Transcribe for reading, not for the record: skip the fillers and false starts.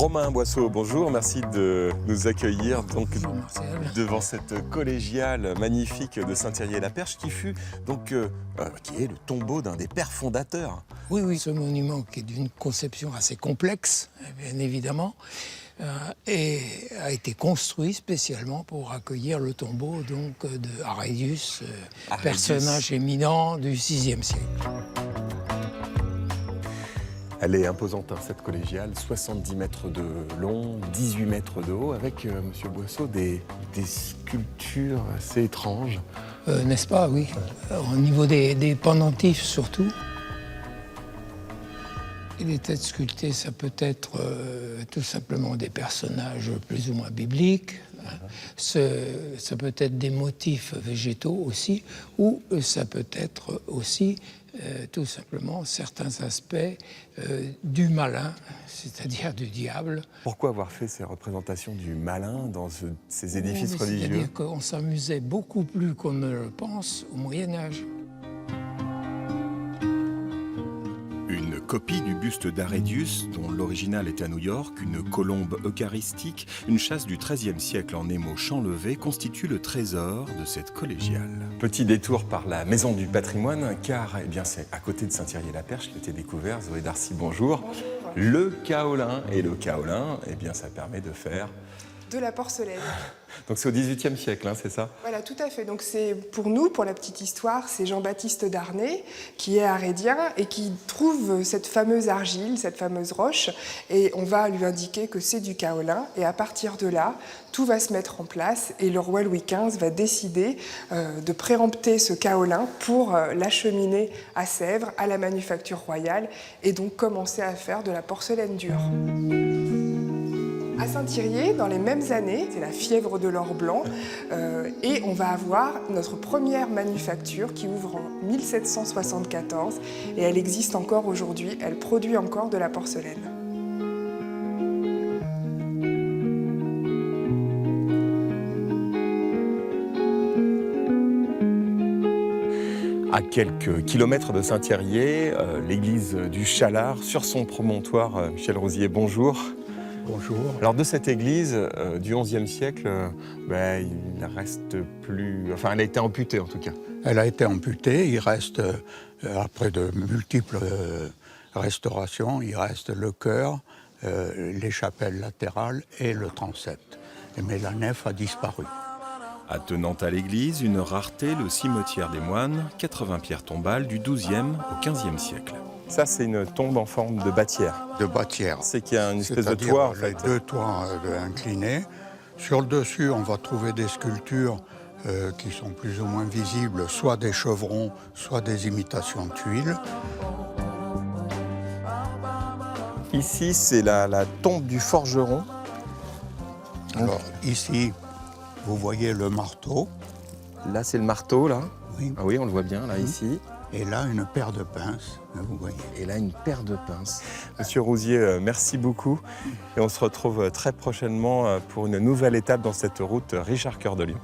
Romain Boisseau, bonjour, merci de nous accueillir donc devant cette collégiale magnifique de Saint-Thierry-la-Perche qui fut donc qui est le tombeau d'un des pères fondateurs. Oui, ce monument qui est d'une conception assez complexe, bien évidemment, et a été construit spécialement pour accueillir le tombeau donc de Arédius, personnage éminent du VIe siècle. Elle est imposante, hein, cette collégiale, 70 mètres de long, 18 mètres de haut, avec, Monsieur Boisseau, des sculptures assez étranges. N'est-ce pas, oui. Au niveau des pendentifs, surtout. Et les têtes sculptées, ça peut être tout simplement des personnages plus ou moins bibliques. Ça peut être des motifs végétaux aussi, ou ça peut être aussi tout simplement certains aspects du malin, c'est-à-dire du diable. Pourquoi avoir fait ces représentations du malin dans ces édifices religieux? C'est-à-dire qu'on s'amusait beaucoup plus qu'on ne le pense au Moyen-Âge. Une copie du buste d'Arédius, dont l'original est à New York, une colombe eucharistique, une châsse du XIIIe siècle en émaux champ-levé constitue le trésor de cette collégiale. Petit détour par la Maison du Patrimoine, car eh bien, c'est à côté de Saint-Thierry-la-Perche qui a été découvert. Zoé Darcy, bonjour. Bonjour. Le kaolin. Et le kaolin, eh bien, ça permet de faire... De la porcelaine. Donc c'est au XVIIIe siècle, hein, c'est ça? Voilà, tout à fait. Donc c'est pour nous, pour la petite histoire, c'est Jean-Baptiste Darnay, qui est arédien et qui trouve cette fameuse argile, cette fameuse roche, et on va lui indiquer que c'est du kaolin. Et à partir de là, tout va se mettre en place et le roi Louis XV va décider de préempter ce kaolin pour l'acheminer à Sèvres, à la manufacture royale, et donc commencer à faire de la porcelaine dure. À Saint-Thierry, dans les mêmes années, c'est la fièvre de l'or blanc, et on va avoir notre première manufacture qui ouvre en 1774, et elle existe encore aujourd'hui, elle produit encore de la porcelaine. À quelques kilomètres de Saint-Thierry, l'église du Chalard, sur son promontoire. Michel Rosier, bonjour. Bonjour. Alors de cette église du XIe siècle, il ne reste plus... Enfin, elle a été amputée en tout cas. Elle a été amputée, il reste, après de multiples restaurations, il reste le chœur, les chapelles latérales et le transept. Mais la nef a disparu. Attenant à l'église, une rareté, le cimetière des moines, 80 pierres tombales du XIIe au XVe siècle. Ça, c'est une tombe en forme de bâtière. De bâtière. C'est qu'il y a une espèce de C'est-à-dire toit, en les fait. deux toits inclinés. Sur le dessus, on va trouver des sculptures qui sont plus ou moins visibles, soit des chevrons, soit des imitations de tuiles. Ici, c'est la tombe du forgeron. Alors ici, vous voyez le marteau. Là, c'est le marteau, là. Oui. Ah oui, on le voit bien, là, ici. Et là, une paire de pinces, vous voyez. Et là, une paire de pinces. Monsieur Rosier, merci beaucoup. Et on se retrouve très prochainement pour une nouvelle étape dans cette route Richard Cœur de Lion.